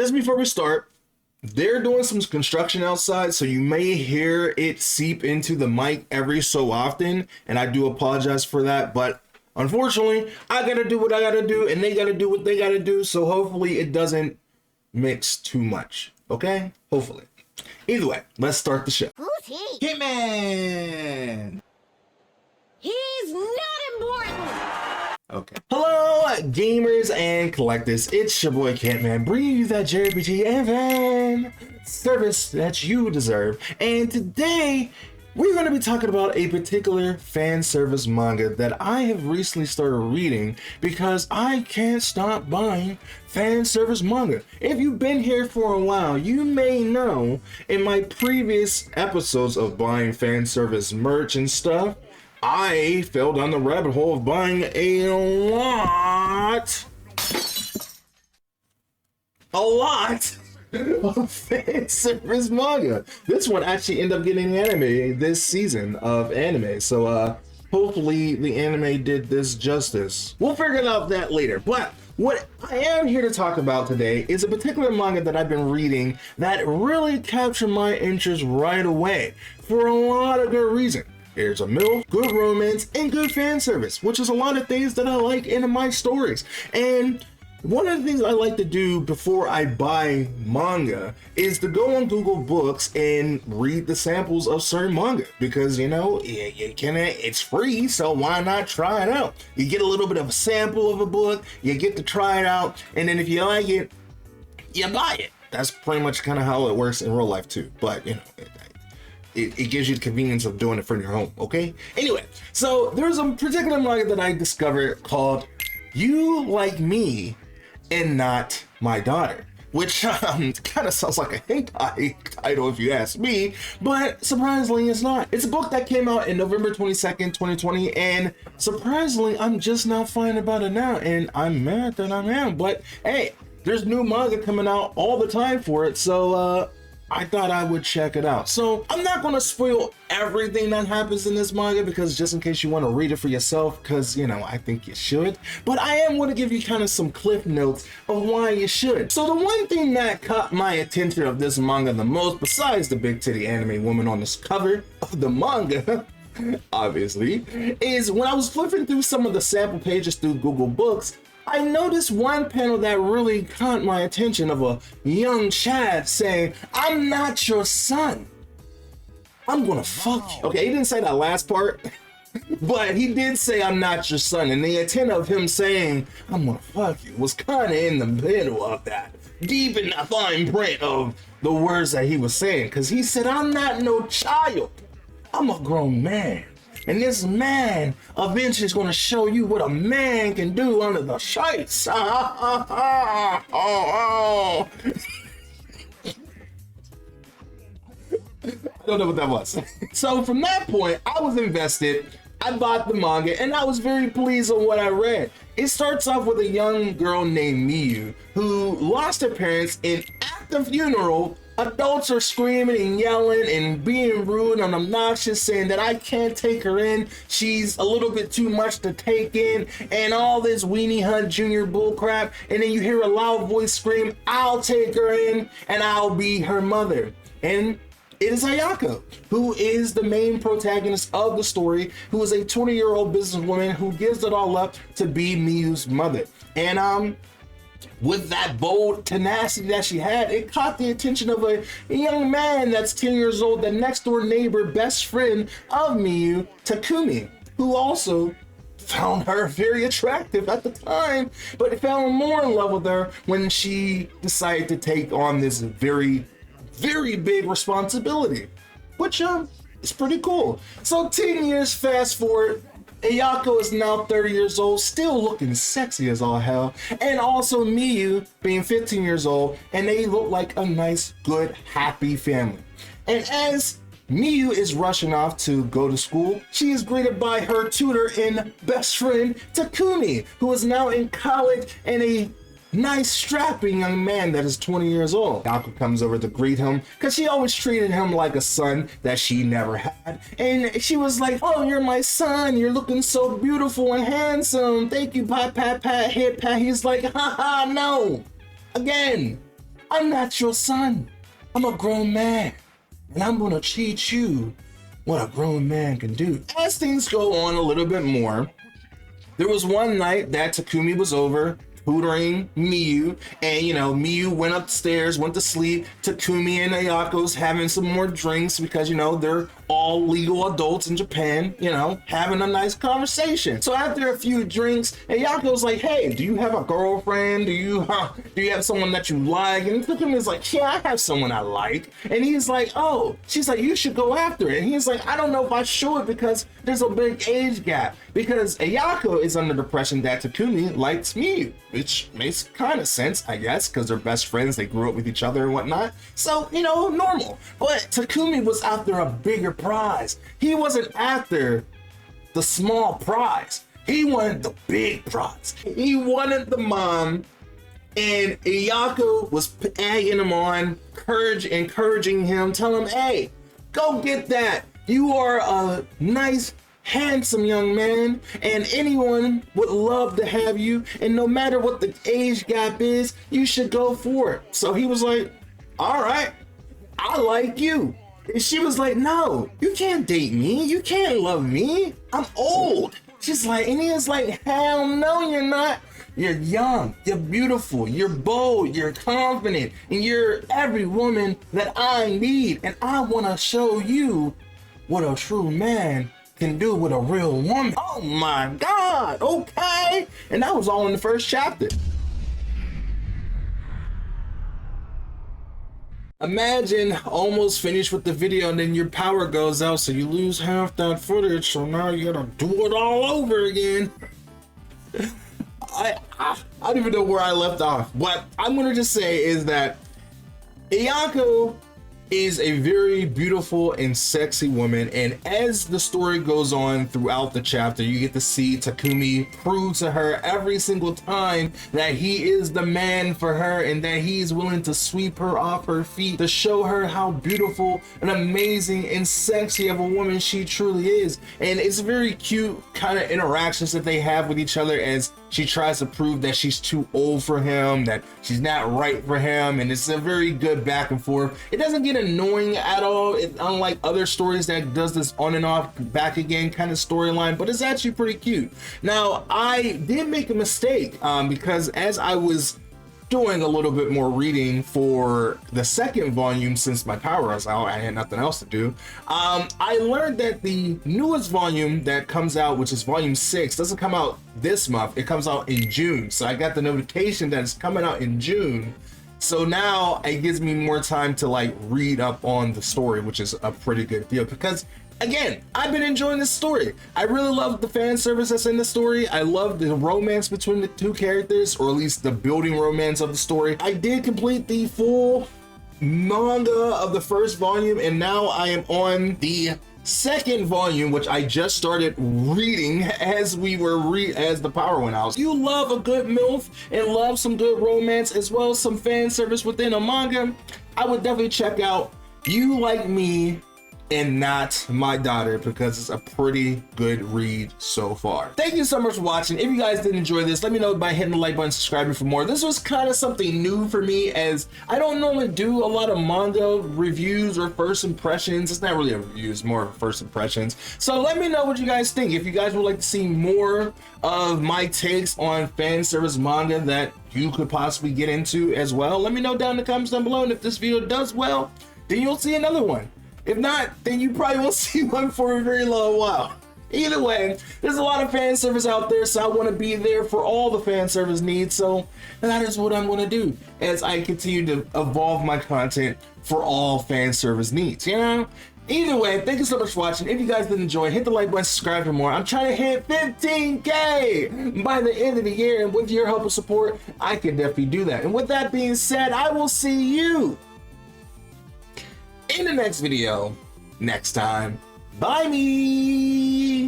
just before we start, they're doing some construction outside, so you may hear it seep into the mic every so often, and I do apologize for that, but unfortunately, I gotta do what I gotta do, and they gotta do what they gotta do, so hopefully it doesn't mix too much, okay? Hopefully. Either way, let's start the show. Who's he? Kentman! He's not important! Okay. Hello, gamers and collectors. It's your boy Kentman, bringing you that JRPG and fan service that you deserve. And today, we're going to be talking about a particular fan service manga that I have recently started reading because I can't stop buying fan service manga. If you've been here for a while, you may know in my previous episodes of buying fan service merch and stuff, I fell down the rabbit hole of buying a lot of fan service manga. This one actually ended up getting anime this season of anime, so hopefully the anime did this justice. We'll figure out that later, but what I am here to talk about today is a particular manga that I've been reading that really captured my interest right away for a lot of good reasons. There's a middle, good romance, and good fan service, which is a lot of things that I like in my stories. And one of the things I like to do before I buy manga is to go on Google Books and read the samples of certain manga because, you know, it's free, so why not try it out? You get a little bit of a sample of a book, you get to try it out, and then if you like it, you buy it. That's pretty much kind of how it works in real life too, but you know, it gives you the convenience of doing it from your home, okay? Anyway, so there's a particular manga that I discovered called You Like Me and Not My Daughter, which kind of sounds like a hentai title if you ask me, but surprisingly it's not. It's a book that came out in November 22nd, 2020, and surprisingly I'm just now finding about it now, and I'm mad that I am, but hey, there's new manga coming out all the time for it, so I thought I would check it out. So I'm not going to spoil everything that happens in this manga because just in case you want to read it for yourself, because, you know, I think you should. But I am going to give you kind of some cliff notes of why you should. So the one thing that caught my attention of this manga the most, besides the big titty anime woman on this cover of the manga, obviously, is when I was flipping through some of the sample pages through Google Books, I noticed one panel that really caught my attention of a young Chad saying, "I'm not your son. I'm gonna fuck you." Okay, he didn't say that last part, but he did say, "I'm not your son." And the intent of him saying, "I'm gonna fuck you," was kind of in the middle of that, deep in the fine print of the words that he was saying. Because he said, "I'm not no child. I'm a grown man. And this man eventually is going to show you what a man can do under the shites." I don't know what that was. So from that point, I was invested. I bought the manga and I was very pleased with what I read. It starts off with a young girl named Miyu who lost her parents, and at the funeral, adults are screaming and yelling and being rude and obnoxious, saying that I can't take her in. She's a little bit too much to take in, and all this Weenie Hunt Jr. bullcrap. And then you hear a loud voice scream, "I'll take her in and I'll be her mother." And it is Ayako, who is the main protagonist of the story, who is a 20-year-old businesswoman who gives it all up to be Miyu's mother. And with that bold tenacity that she had, it caught the attention of a young man that's 10 years old, the next door neighbor, best friend of Miyu, Takumi, who also found her very attractive at the time, but fell more in love with her when she decided to take on this very big responsibility, which is pretty cool. So 10 years fast forward, Ayako is now 30 years old, still looking sexy as all hell, and also Miyu being 15 years old, and they look like a nice, good, happy family. And as Miyu is rushing off to go to school, she is greeted by her tutor and best friend Takumi, who is now in college and a nice strapping young man that is 20 years old. Ayako comes over to greet him because she always treated him like a son that she never had, and she was like, "Oh, you're my son, you're looking so beautiful and handsome, thank you, pat pat pat, hit pat." He's like, "Haha, no, again, I'm not your son. I'm a grown man, and I'm gonna teach you what a grown man can do. As things go on a little bit more, there was one night that Takumi was over tutoring Miyu, and Miyu went upstairs, went to sleep. Takumi and Ayako's having some more drinks because they're all legal adults in Japan, having a nice conversation. So after a few drinks, Ayako's like, hey, do you have a girlfriend? Do you have someone that you like? And Takumi's like, yeah, I have someone I like. And he's like, oh, she's like, you should go after it. And he's like, I don't know if I should because there's a big age gap. Because Ayako is under the impression that Takumi likes Miyu, which makes kind of sense, I guess, because they're best friends, they grew up with each other and whatnot. So, normal. But Takumi was after a bigger prize. He wasn't after the small prize. He wanted the big prize. He wanted the mom, and Ayako was egging him on, encouraging him, telling him, hey, go get that. You are a nice, handsome young man, and anyone would love to have you, and no matter what the age gap is, you should go for it. So he was like, all right, I like you. And she was like, no, you can't date me, you can't love me, I'm old. She's like, and he was like, hell no, you're not. You're young, you're beautiful, you're bold, you're confident, and you're every woman that I need, and I want to show you what a true man can do with a real woman. Oh my God, okay. And that was all in the first chapter. Imagine almost finished with the video and then your power goes out, so you lose half that footage, so now you gotta do it all over again. I don't even know where I left off. What I'm gonna just say is that Ayako is a very beautiful and sexy woman, and as the story goes on throughout the chapter, you get to see Takumi prove to her every single time that he is the man for her and that he's willing to sweep her off her feet to show her how beautiful and amazing and sexy of a woman she truly is. And it's very cute kind of interactions that they have with each other as she tries to prove that she's too old for him, that she's not right for him, and it's a very good back and forth. It doesn't get annoying at all, unlike other stories that does this on and off, back again kind of storyline, but it's actually pretty cute. Now, I did make a mistake because as I was doing a little bit more reading for the second volume, since my power was out, I had nothing else to do. I learned that the newest volume that comes out, which is volume 6, doesn't come out this month, it comes out in June. So I got the notification that it's coming out in June. So now it gives me more time to like read up on the story, which is a pretty good deal because again, I've been enjoying this story. I really love the fan service that's in the story. I love the romance between the two characters, or at least the building romance of the story. I did complete the full manga of the first volume, and now I am on the second volume, which I just started reading as as the power went out. If you love a good MILF and love some good romance as well as some fan service within a manga, I would definitely check out You Like Me and Not My Daughter, because it's a pretty good read so far. Thank you so much for watching. If you guys did enjoy this, let me know by hitting the like button, subscribing for more. This was kind of something new for me, as I don't normally do a lot of manga reviews or first impressions. It's not really a review, it's more of first impressions. So let me know what you guys think. If you guys would like to see more of my takes on fan service manga that you could possibly get into as well, let me know down in the comments down below. And if this video does well, then you'll see another one. If not, then you probably won't see one for a very long while. Either way, there's a lot of fan service out there, so I want to be there for all the fan service needs. So that is what I'm going to do as I continue to evolve my content for all fan service needs, Either way, thank you so much for watching. If you guys did enjoy, hit the like button, subscribe for more. I'm trying to hit 15K by the end of the year, and with your help and support, I can definitely do that. And with that being said, I will see you in the next video next time. Bye me.